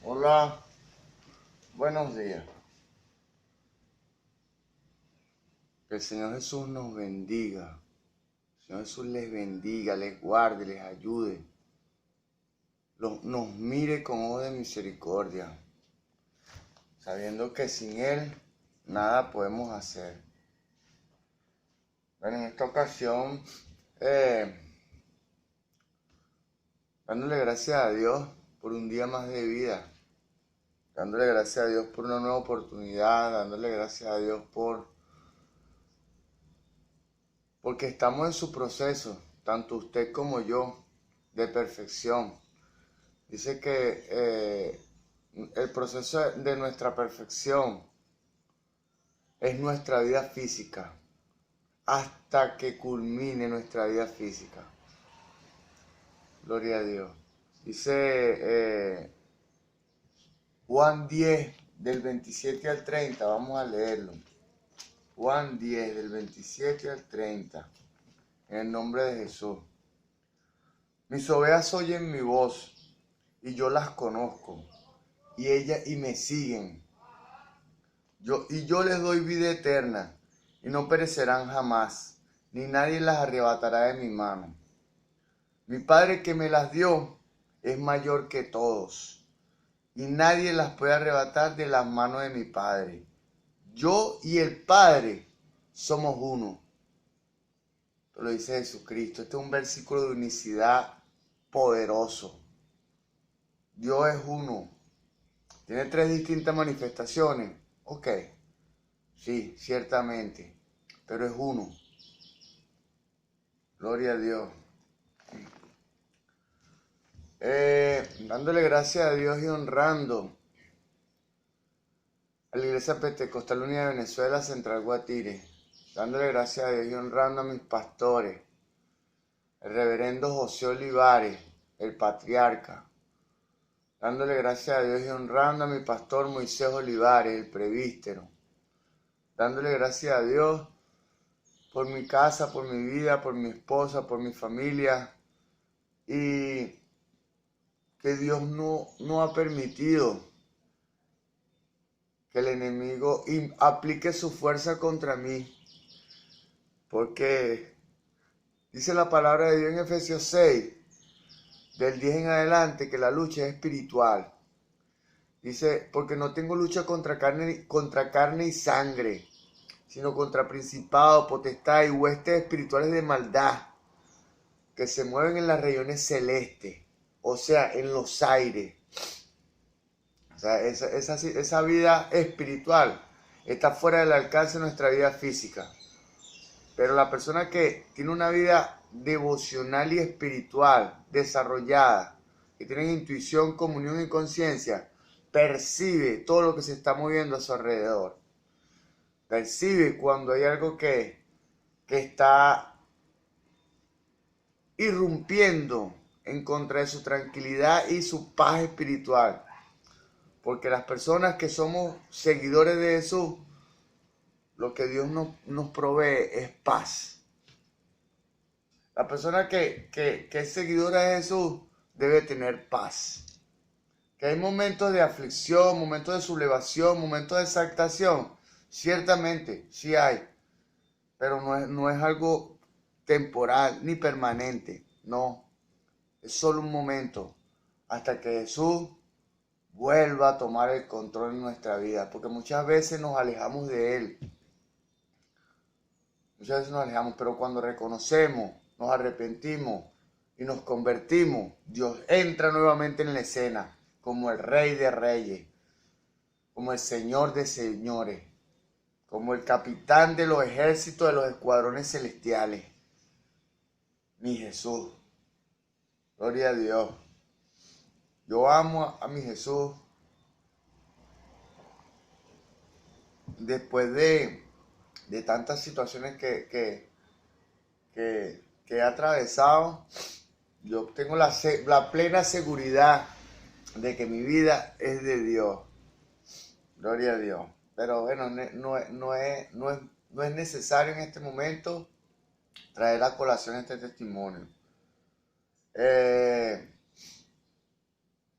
Hola, buenos días. Que el Señor Jesús nos bendiga. El Señor Jesús les bendiga, les guarde, les ayude. Nos mire con ojo de misericordia, sabiendo que sin Él nada podemos hacer. Bueno, en esta ocasión, dándole gracias a Dios por un día más de vida, dándole gracias a Dios por una nueva oportunidad, dándole gracias a Dios porque estamos en su proceso, tanto usted como yo, de perfección. Dice que el proceso de nuestra perfección es nuestra vida física, hasta que culmine nuestra vida física. Gloria a Dios. Dice Juan 10, del 27 al 30, vamos a leerlo. Juan 10, del 27 al 30, en el nombre de Jesús. Mis ovejas oyen mi voz, y yo las conozco, y me siguen. Yo les doy vida eterna, y no perecerán jamás, ni nadie las arrebatará de mi mano. Mi Padre que me las dio es mayor que todos, y nadie las puede arrebatar de las manos de mi Padre. Yo y el Padre somos uno. Esto lo dice Jesucristo. Este es un versículo de unicidad poderoso. Dios es uno. ¿Tiene tres distintas manifestaciones? Ok, sí, ciertamente, pero es uno. Gloria a Dios. Dándole gracias a Dios y honrando a la Iglesia Pentecostal Unida de Venezuela, Central Guatire. Dándole gracias a Dios y honrando a mis pastores, el reverendo José Olivares, el patriarca. Dándole gracias a Dios y honrando a mi pastor Moisés Olivares, el presbítero. Dándole gracias a Dios por mi casa, por mi vida, por mi esposa, por mi familia. Y que Dios no ha permitido que el enemigo aplique su fuerza contra mí. Porque dice la palabra de Dios en Efesios 6, del 10 en adelante, que la lucha es espiritual. Dice, porque no tengo lucha contra carne y sangre, sino contra principados, potestades y huestes espirituales de maldad que se mueven en las regiones celestes, o sea, en los aires. O sea, esa vida espiritual está fuera del alcance de nuestra vida física. Pero la persona que tiene una vida devocional y espiritual desarrollada, que tiene intuición, comunión y conciencia, percibe todo lo que se está moviendo a su alrededor. Percibe cuando hay algo que está irrumpiendo en contra de su tranquilidad y su paz espiritual. Porque las personas que somos seguidores de Jesús, lo que Dios nos provee es paz. La persona que es seguidora de Jesús debe tener paz. Que hay momentos de aflicción, momentos de sublevación, momentos de exaltación. Ciertamente, sí hay. Pero no es algo temporal ni permanente. No. Es solo un momento. Hasta que Jesús vuelva a tomar el control en nuestra vida. Porque muchas veces nos alejamos de Él. Muchas veces nos alejamos. Pero cuando reconocemos, nos arrepentimos y nos convertimos, Dios entra nuevamente en la escena como el Rey de Reyes, como el Señor de Señores, como el capitán de los ejércitos de los escuadrones celestiales. Mi Jesús. Gloria a Dios. Yo amo a mi Jesús. Después de tantas situaciones que he atravesado, yo tengo la plena seguridad de que mi vida es de Dios. Gloria a Dios. Pero bueno, no es necesario en este momento traer a colación este testimonio.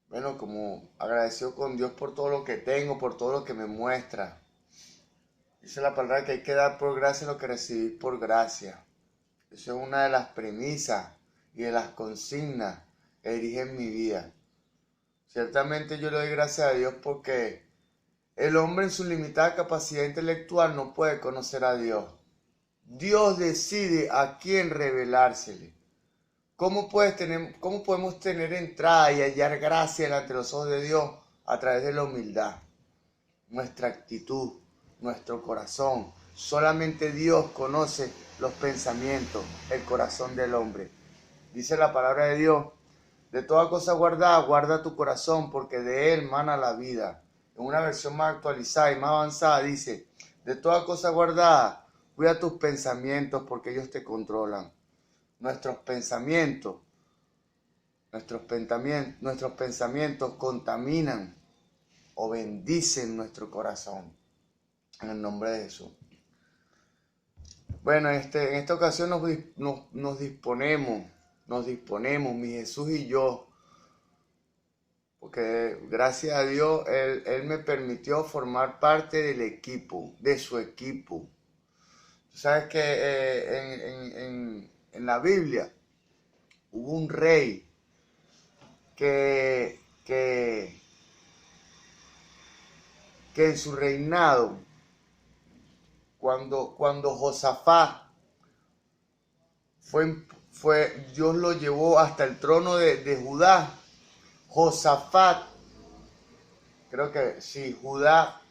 Bueno, como agradecido con Dios por todo lo que tengo, por todo lo que me muestra. Dice la palabra que hay que dar por gracia lo que recibí por gracia. Eso es una de las premisas y de las consignas que dirigen mi vida. Ciertamente yo le doy gracias a Dios porque el hombre en su limitada capacidad intelectual no puede conocer a Dios. Dios decide a quién revelársele. ¿Cómo podemos tener entrada y hallar gracia delante de los ojos de Dios? A través de la humildad, nuestra actitud, nuestro corazón. Solamente Dios conoce los pensamientos, el corazón del hombre. Dice la palabra de Dios: de toda cosa guardada, guarda tu corazón, porque de él mana la vida. En una versión más actualizada y más avanzada dice: de toda cosa guardada, cuida tus pensamientos, porque ellos te controlan. Nuestros pensamientos contaminan o bendicen nuestro corazón. En el nombre de Jesús. Bueno, en esta ocasión nos disponemos, mi Jesús y yo, porque gracias a Dios Él me permitió formar parte del equipo, de su equipo. Tú sabes que en la Biblia hubo un rey que en su reinado, cuando Josafat Dios lo llevó hasta el trono de Judá. Josafat, creo que sí, Judá.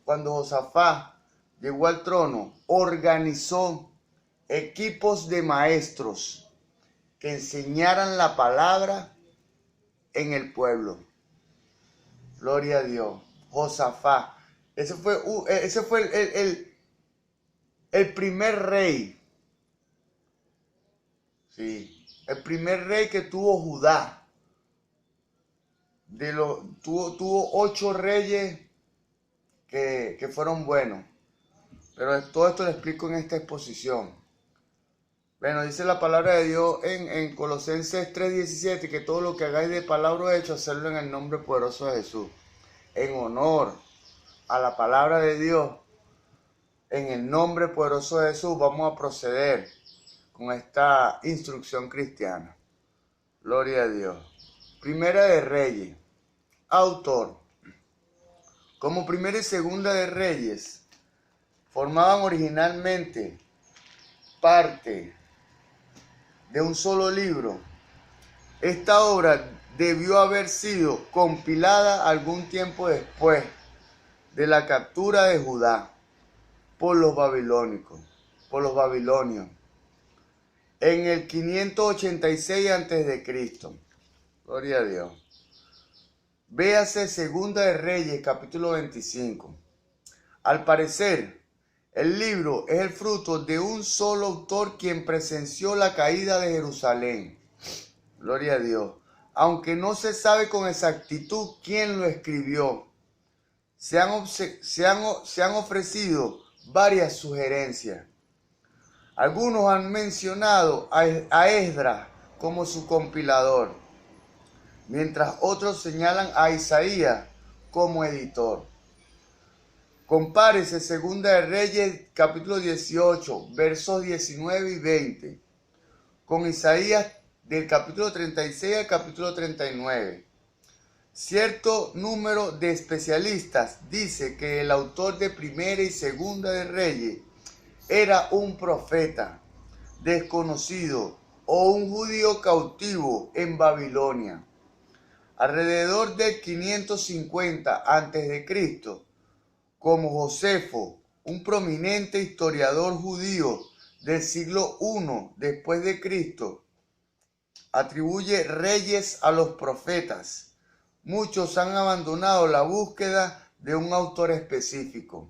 Cuando Josafat llegó al trono, organizó equipos de maestros que enseñaran la palabra en el pueblo. Gloria a Dios. Josafat. Ese fue el primer rey. Sí, el primer rey que tuvo Judá. Tuvo 8 reyes que fueron buenos. Pero todo esto lo explico en esta exposición. Bueno, dice la palabra de Dios en Colosenses 3:17, que todo lo que hagáis de palabra o hecho, hacerlo en el nombre poderoso de Jesús. En honor a la palabra de Dios, en el nombre poderoso de Jesús, vamos a proceder con esta instrucción cristiana. Gloria a Dios. Primera de Reyes. Autor. Como Primera y Segunda de Reyes formaban originalmente parte de un solo libro, esta obra debió haber sido compilada algún tiempo después de la captura de Judá por los babilonios, en el 586 a.C. Gloria a Dios. Véase Segunda de Reyes, capítulo 25. Al parecer, el libro es el fruto de un solo autor quien presenció la caída de Jerusalén. Gloria a Dios. Aunque no se sabe con exactitud quién lo escribió, se han ofrecido varias sugerencias. Algunos han mencionado a Esdras como su compilador, mientras otros señalan a Isaías como editor. Compárese Segunda de Reyes, capítulo 18, versos 19 y 20, con Isaías del capítulo 36 al capítulo 39. Cierto número de especialistas dice que el autor de Primera y Segunda de Reyes era un profeta desconocido o un judío cautivo en Babilonia. Alrededor del 550 a.C., como Josefo, un prominente historiador judío del siglo I después de Cristo, atribuye reyes a los profetas. Muchos han abandonado la búsqueda de un autor específico.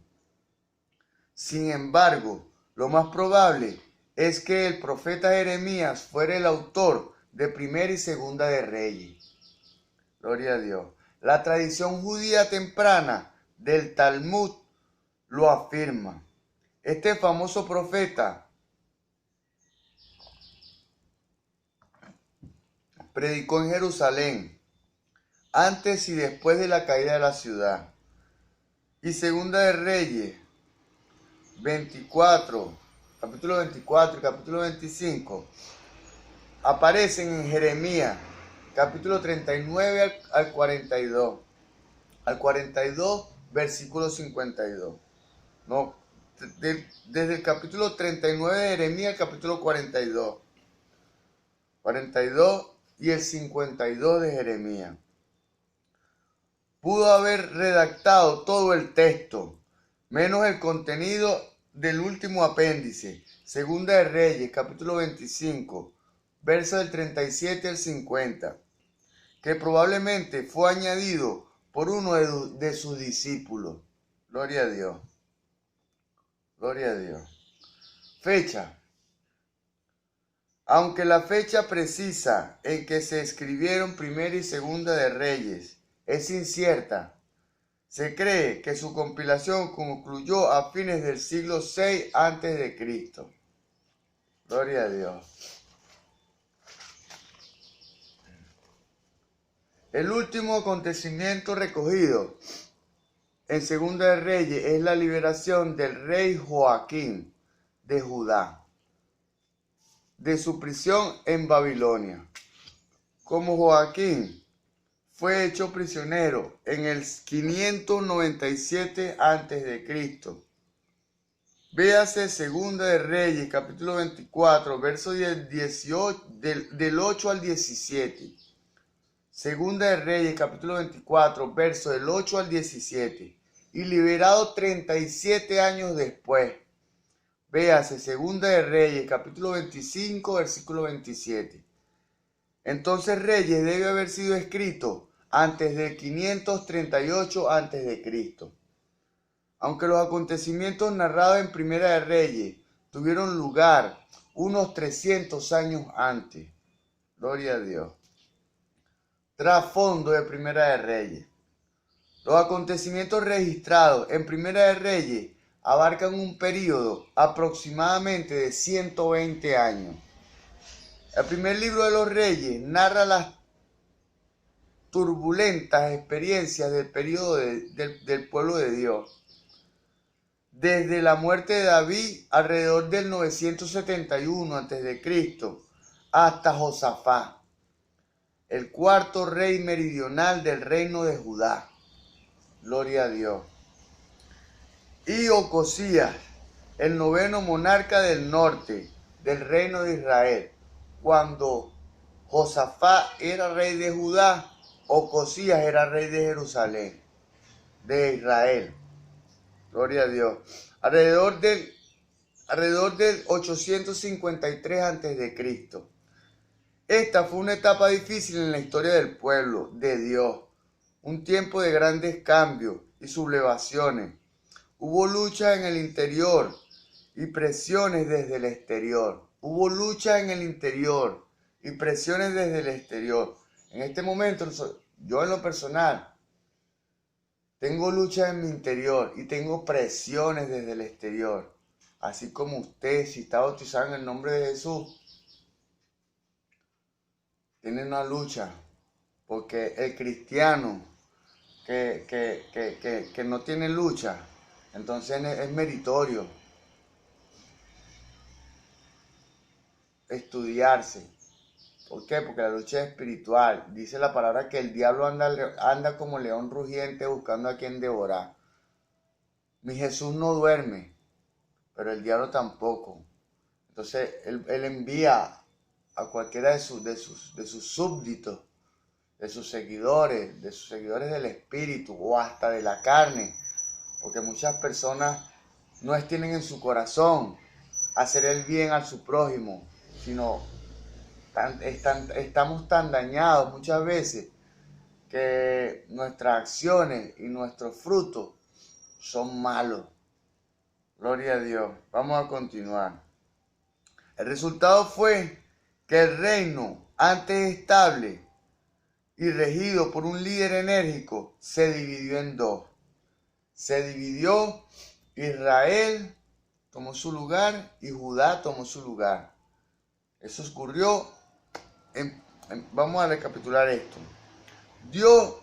Sin embargo, lo más probable es que el profeta Jeremías fuera el autor de Primera y Segunda de Reyes. Gloria a Dios. La tradición judía temprana del Talmud lo afirma. Este famoso profeta, predicó en Jerusalén, antes y después de la caída de la ciudad. Y Segunda de Reyes 24, capítulo 24 y capítulo 25, aparecen en Jeremías, capítulo 39 al 42. Al 42, versículo 52. No, desde el capítulo 39 de Jeremías al capítulo 42. 42 y el 52 de Jeremías. Pudo haber redactado todo el texto, menos el contenido del último apéndice, Segunda de Reyes, capítulo 25, versos del 37 al 50, que probablemente fue añadido por uno de sus discípulos. Gloria a Dios. Gloria a Dios. Fecha. Aunque la fecha precisa en que se escribieron Primera y Segunda de Reyes es incierta, se cree que su compilación concluyó a fines del siglo VI a.C. Gloria a Dios. El último acontecimiento recogido en Segunda de Reyes es la liberación del rey Joaquín de Judá de su prisión en Babilonia. Como Joaquín fue hecho prisionero en el 597 a.C. Véase Segunda de Reyes, capítulo 24, versos del 8 al 17. Segunda de Reyes, capítulo 24, versos del 8 al 17. Y liberado 37 años después. Véase Segunda de Reyes, capítulo 25, versículo 27. Entonces Reyes debe haber sido escrito antes de 538 a.C. Aunque los acontecimientos narrados en Primera de Reyes tuvieron lugar unos 300 años antes. Gloria a Dios. Trasfondo de Primera de Reyes. Los acontecimientos registrados en Primera de Reyes abarcan un periodo aproximadamente de 120 años. El primer libro de los Reyes narra las turbulentas experiencias del periodo del pueblo de Dios. Desde la muerte de David alrededor del 971 a.C. hasta Josafat, el cuarto rey meridional del reino de Judá. Gloria a Dios. Y Ocosías, el noveno monarca del norte del reino de Israel. Cuando Josafat era rey de Judá, Ocosías era rey de Jerusalén, de Israel. Gloria a Dios. Alrededor del 853 a.C. Esta fue una etapa difícil en la historia del pueblo de Dios. Un tiempo de grandes cambios y sublevaciones. Hubo lucha en el interior y presiones desde el exterior. Hubo lucha en el interior y presiones desde el exterior. En este momento, yo en lo personal, tengo lucha en mi interior y tengo presiones desde el exterior. Así como usted, si está bautizado en el nombre de Jesús, tiene una lucha. Porque el cristiano que no tiene lucha, entonces es meritorio estudiarse. ¿Por qué? Porque la lucha es espiritual. Dice la palabra que el diablo anda como león rugiente buscando a quien devorar. Mi Jesús no duerme, pero el diablo tampoco. Entonces él envía a cualquiera de sus súbditos, de sus seguidores del espíritu o hasta de la carne, porque muchas personas no tienen en su corazón hacer el bien a su prójimo, sino estamos tan dañados muchas veces que nuestras acciones y nuestros frutos son malos. Gloria a Dios. Vamos a continuar. El resultado fue que el reino, antes estable y regido por un líder enérgico, se dividió en dos. Se dividió, Israel tomó su lugar y Judá tomó su lugar. Eso ocurrió vamos a recapitular esto. Dios,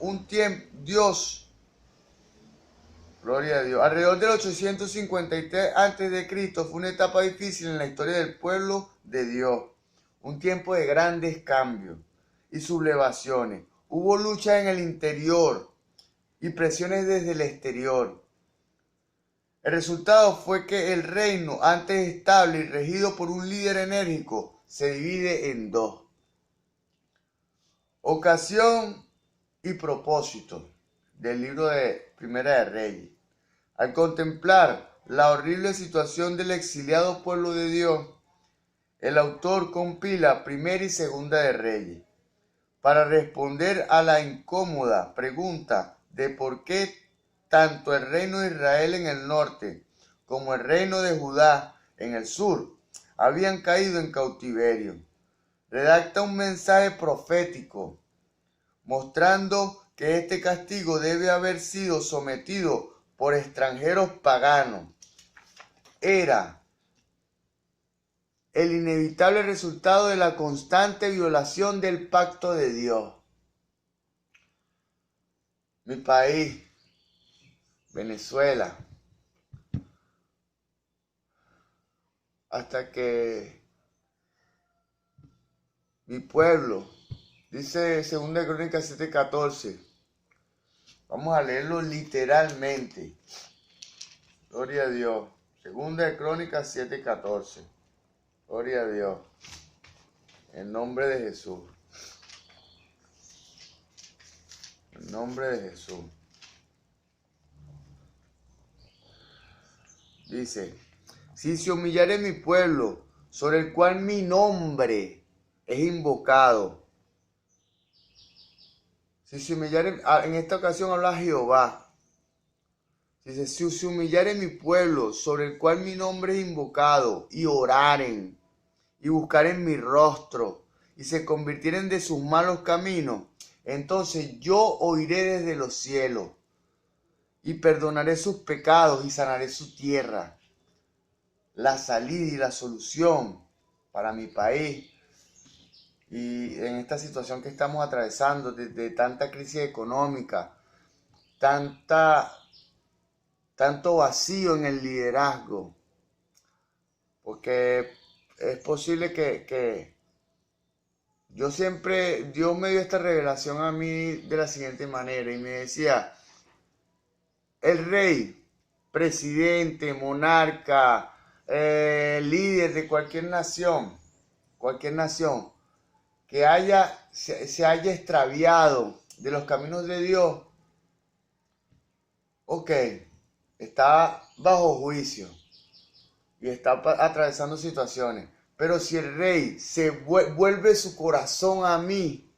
gloria a Dios, alrededor del 853 a.C. fue una etapa difícil en la historia del pueblo de Dios. Un tiempo de grandes cambios y sublevaciones. Hubo lucha en el interior y presiones desde el exterior. El resultado fue que el reino, antes estable y regido por un líder enérgico, se divide en dos. Ocasión y propósito del libro de Primera de Reyes. Al contemplar la horrible situación del exiliado pueblo de Dios, el autor compila Primera y Segunda de Reyes para responder a la incómoda pregunta de por qué tanto el reino de Israel en el norte como el reino de Judá en el sur habían caído en cautiverio. Redacta un mensaje profético mostrando que este castigo debe haber sido sometido por extranjeros paganos. Era el inevitable resultado de la constante violación del pacto de Dios. Mi país, Venezuela, hasta que mi pueblo, dice 2 Crónicas 7:14, vamos a leerlo literalmente, gloria a Dios, 2 Crónicas 7:14, gloria a Dios, en nombre de Jesús, en nombre de Jesús. Dice, si se humillare mi pueblo, sobre el cual mi nombre es invocado. Si se humillare, en esta ocasión habla Jehová. Dice, si se humillare mi pueblo, sobre el cual mi nombre es invocado, y oraren, y buscaren mi rostro, y se convirtieren de sus malos caminos, entonces yo oiré desde los cielos, y perdonaré sus pecados, y sanaré su tierra. La salida y la solución para mi país y en esta situación que estamos atravesando de tanta crisis económica, tanto vacío en el liderazgo, porque es posible que Dios me dio esta revelación a mí de la siguiente manera y me decía, el rey, presidente, monarca, líder de cualquier nación que se haya extraviado de los caminos de Dios, ok, está bajo juicio y está atravesando situaciones. Pero si el rey se vuelve su corazón a mí,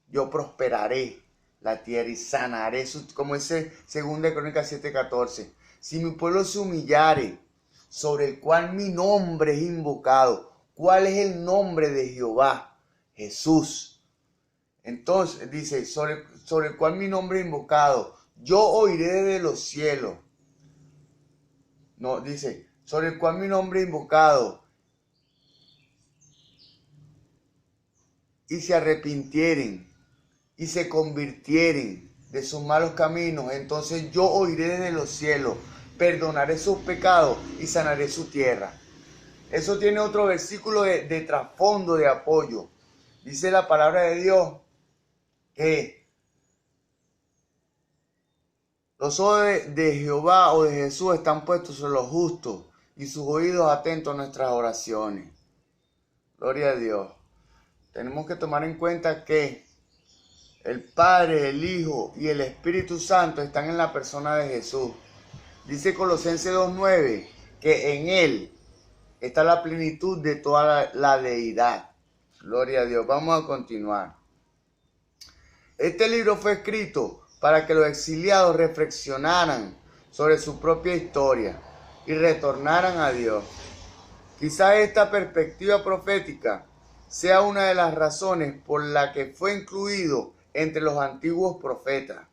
yo prosperaré la tierra y sanaré como dice 2 Crónicas 7:14. Si mi pueblo se humillare, sobre el cual mi nombre es invocado. ¿Cuál es el nombre de Jehová? Jesús. Entonces dice, sobre el cual mi nombre es invocado, yo oiré desde los cielos. No, dice, sobre el cual mi nombre es invocado, y se arrepintieren, y se convirtieren de sus malos caminos, entonces yo oiré desde los cielos, perdonaré sus pecados y sanaré su tierra. Eso tiene otro versículo de trasfondo, de apoyo. Dice la palabra de Dios que los ojos de Jehová o de Jesús están puestos sobre los justos y sus oídos atentos a nuestras oraciones. Gloria a Dios. Tenemos que tomar en cuenta que el Padre, el Hijo y el Espíritu Santo están en la persona de Jesús. Dice Colosenses 2:9 que en Él está la plenitud de toda la deidad. Gloria a Dios. Vamos a continuar. Este libro fue escrito para que los exiliados reflexionaran sobre su propia historia y retornaran a Dios. Quizás esta perspectiva profética sea una de las razones por la que fue incluido entre los antiguos profetas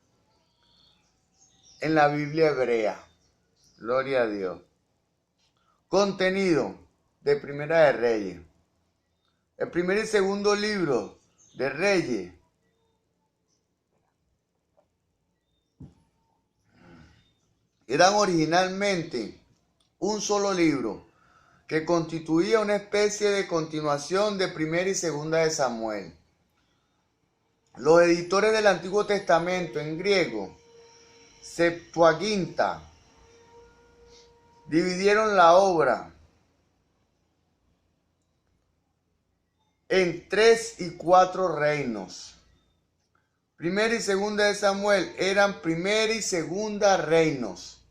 en la Biblia hebrea. Gloria a Dios. Contenido de Primera de Reyes. El primer y segundo libro de Reyes eran originalmente un solo libro que constituía una especie de continuación de Primera y Segunda de Samuel. Los editores del Antiguo Testamento en griego, Septuaginta, dividieron la obra en 3 y 4 reinos. Primera y Segunda de Samuel eran Primera y Segunda reinos.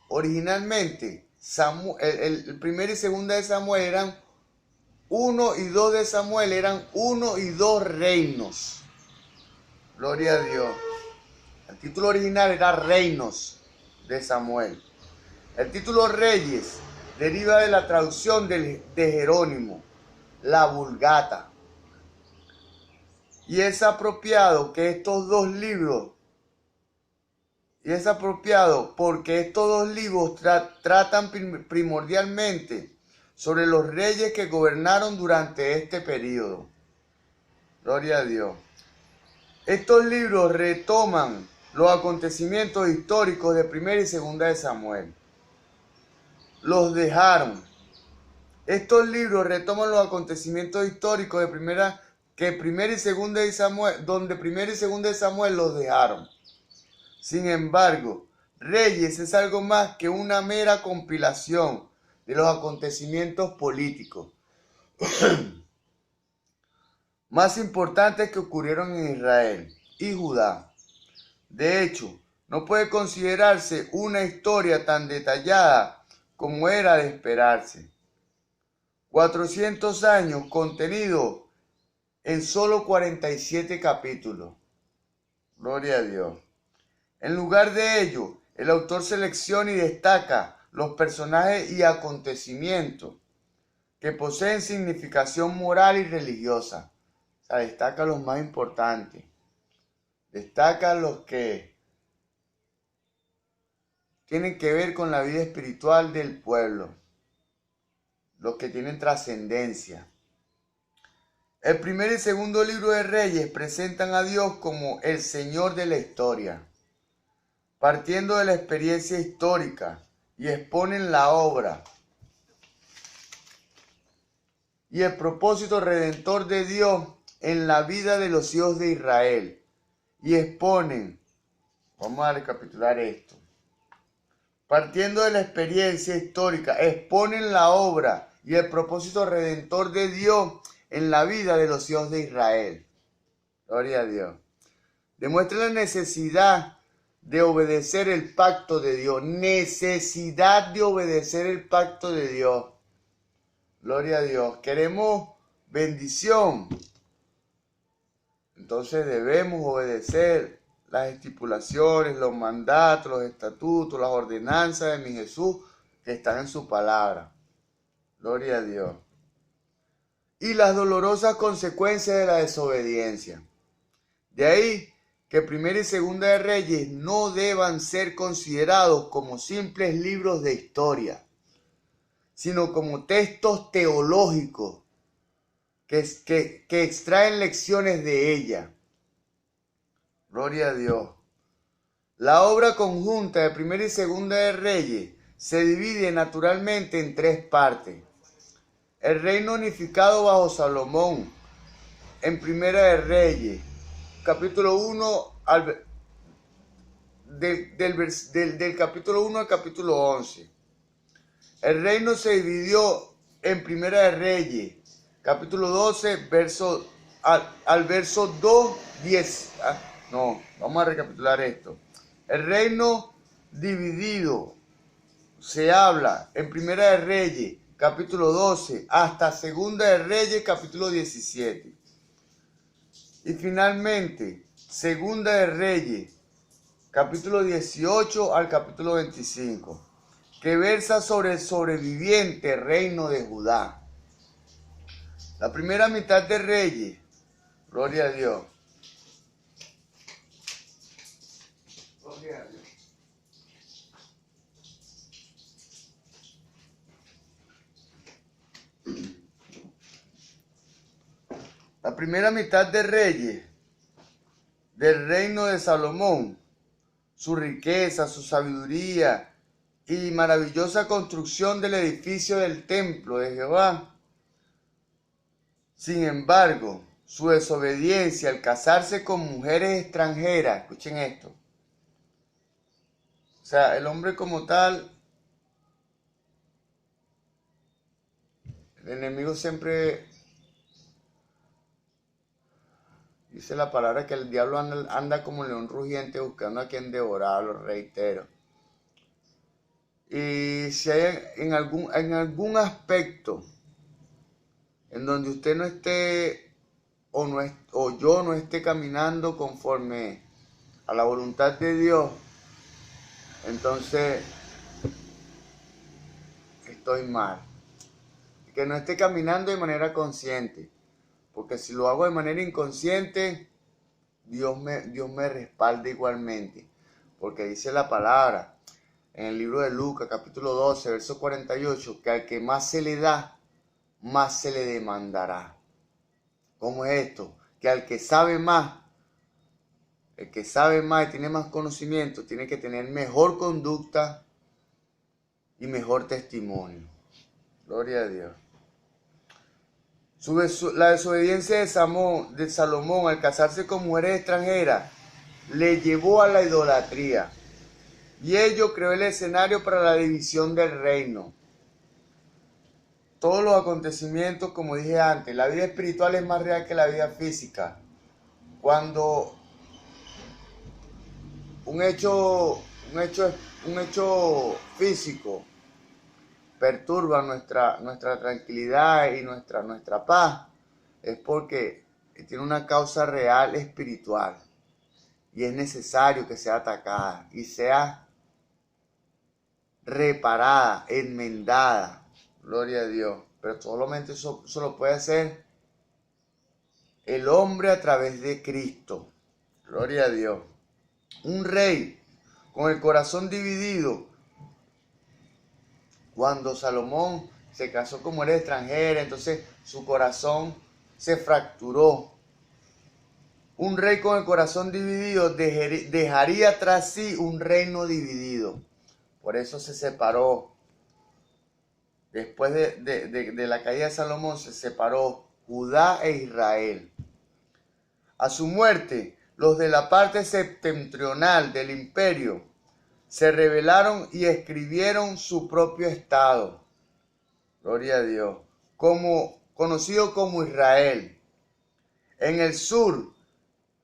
Originalmente, el Primera y Segunda de Samuel eran 1 y 2 de Samuel, eran 1 y 2 reinos. Gloria a Dios. El título original era Reinos de Samuel. El título Reyes deriva de la traducción de Jerónimo, la Vulgata. Y es apropiado que estos dos libros, porque estos dos libros tratan primordialmente sobre los reyes que gobernaron durante este periodo. Gloria a Dios. Estos libros retoman los acontecimientos históricos de Primera y Segunda de Samuel. Los dejaron. Estos libros retoman los acontecimientos históricos de Primera y Segunda de Samuel, donde Primera y Segunda de Samuel los dejaron. Sin embargo, Reyes es algo más que una mera compilación de los acontecimientos políticos más importantes que ocurrieron en Israel y Judá. De hecho, no puede considerarse una historia tan detallada como era de esperarse. 400 años contenido en solo 47 capítulos. Gloria a Dios. En lugar de ello, el autor selecciona y destaca los personajes y acontecimientos que poseen significación moral y religiosa. O sea, destaca los más importantes. Destaca los que tienen que ver con la vida espiritual del pueblo, los que tienen trascendencia. El primer y segundo libro de Reyes presentan a Dios como el Señor de la historia, partiendo de la experiencia histórica, y exponen la obra y el propósito redentor de Dios en la vida de los hijos de Israel. Y exponen, vamos a recapitular esto, partiendo de la experiencia histórica, exponen la obra y el propósito redentor de Dios en la vida de los hijos de Israel. Gloria a Dios. Demuestra la necesidad de obedecer el pacto de Dios. Necesidad de obedecer el pacto de Dios. Gloria a Dios. Queremos bendición. Entonces debemos obedecer las estipulaciones, los mandatos, los estatutos, las ordenanzas de mi Jesús que están en su palabra. Gloria a Dios. Y las dolorosas consecuencias de la desobediencia. De ahí que Primera y Segunda de Reyes no deban ser considerados como simples libros de historia, sino como textos teológicos que extraen lecciones de ella. Gloria a Dios. La obra conjunta de Primera y Segunda de Reyes se divide naturalmente en 3 partes. El reino unificado bajo Salomón, en Primera de Reyes, capítulo 1 del capítulo 1 al capítulo 11. El reino se dividió en Primera de Reyes, capítulo 12, al verso 2, 10. Vamos a recapitular esto. El reino dividido se habla en Primera de Reyes, capítulo 12, hasta Segunda de Reyes, capítulo 17. Y finalmente, Segunda de Reyes, capítulo 18 al capítulo 25, que versa sobre el sobreviviente reino de Judá. La primera mitad de Reyes, gloria a Dios. Gloria a Dios. La primera mitad de Reyes, del reino de Salomón, su riqueza, su sabiduría y maravillosa construcción del edificio del templo de Jehová. Sin embargo, su desobediencia al casarse con mujeres extranjeras, escuchen esto. O sea, el hombre como tal, el enemigo siempre dice la palabra que el diablo anda como león rugiente buscando a quien devorar, lo reitero. Y si hay en algún aspecto en donde usted no esté o yo no esté caminando conforme a la voluntad de Dios, entonces estoy mal. Que no esté caminando de manera consciente, porque si lo hago de manera inconsciente, Dios me respalda igualmente, porque dice la palabra en el libro de Lucas, capítulo 12, verso 48, que al que más se le da, más se le demandará. ¿Cómo es esto? Que al que sabe más, el que sabe más y tiene más conocimiento, tiene que tener mejor conducta y mejor testimonio. Gloria a Dios. La desobediencia de Salomón al casarse con mujeres extranjeras le llevó a la idolatría. Y ello creó el escenario para la división del reino. Todos los acontecimientos, como dije antes, la vida espiritual es más real que la vida física. Cuando un hecho físico perturba nuestra tranquilidad y nuestra paz, es porque tiene una causa real espiritual y es necesario que sea atacada y sea reparada, enmendada. Gloria a Dios. Pero solamente eso lo puede hacer el hombre a través de Cristo. Gloria a Dios. Un rey con el corazón dividido. Cuando Salomón se casó con mujer extranjera, entonces su corazón se fracturó. Un rey con el corazón dividido dejaría tras sí un reino dividido. Por eso se separó. Después de la caída de Salomón se separó Judá e Israel. A su muerte, los de la parte septentrional del imperio se rebelaron y escribieron su propio estado. Gloria a Dios. Conocido como Israel. En el sur,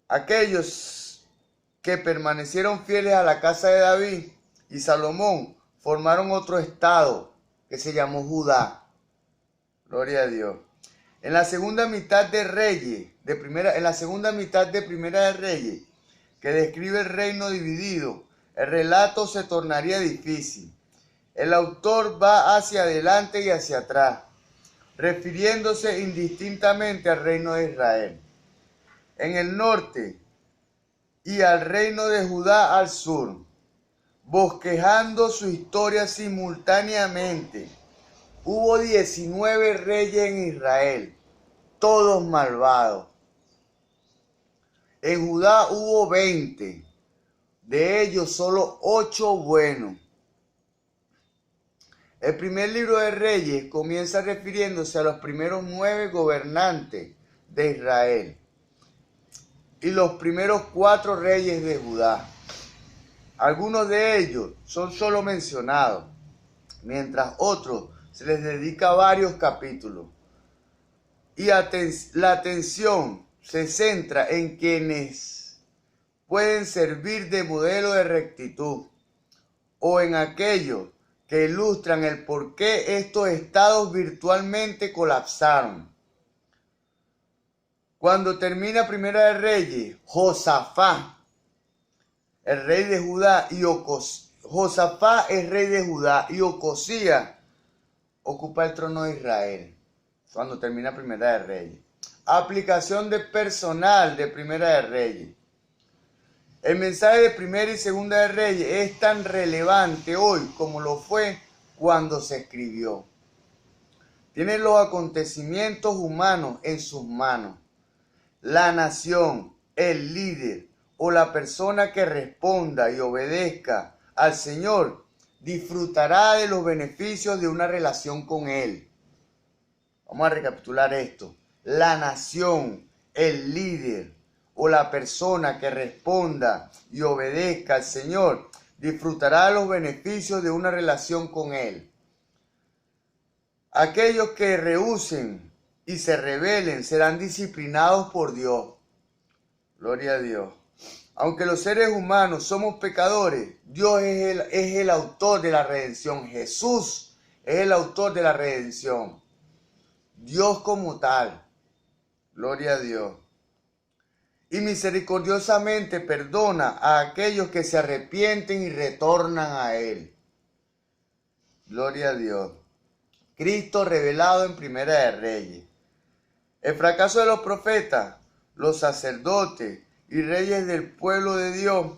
aquellos que permanecieron fieles a la casa de David y Salomón formaron otro estado que se llamó Judá. Gloria a Dios. En la segunda mitad de Primera de Reyes, que describe el reino dividido, el relato se tornaría difícil. El autor va hacia adelante y hacia atrás, refiriéndose indistintamente al reino de Israel en el norte y al reino de Judá al sur, bosquejando su historia simultáneamente. Hubo 19 reyes en Israel, todos malvados. En Judá hubo 20, de ellos solo 8 buenos. El primer libro de Reyes comienza refiriéndose a los primeros 9 gobernantes de Israel y los primeros 4 reyes de Judá. Algunos de ellos son solo mencionados, mientras otros se les dedica varios capítulos. Y la atención se centra en quienes pueden servir de modelo de rectitud o en aquellos que ilustran el por qué estos estados virtualmente colapsaron. Cuando termina Primera de Reyes, Josafá, el rey de Judá, Josafá es rey de Judá y Ocosías ocupa el trono de Israel. Cuando termina Primera de Reyes. Aplicación de personal de Primera de Reyes. El mensaje de Primera y Segunda de Reyes es tan relevante hoy como lo fue cuando se escribió. Tiene los acontecimientos humanos en sus manos La nación, el líder o la persona que responda y obedezca al Señor disfrutará de los beneficios de una relación con Él. Vamos a recapitular esto. La nación, el líder o la persona que responda y obedezca al Señor disfrutará de los beneficios de una relación con Él. Aquellos que rehúsen y se rebelen serán disciplinados por Dios. Gloria a Dios. Aunque los seres humanos somos pecadores, Dios es el autor de la redención. Jesús es el autor de la redención. Dios como tal. Gloria a Dios. Y misericordiosamente perdona a aquellos que se arrepienten y retornan a Él. Gloria a Dios. Cristo revelado en Primera de Reyes. El fracaso de los profetas, los sacerdotes y reyes del pueblo de Dios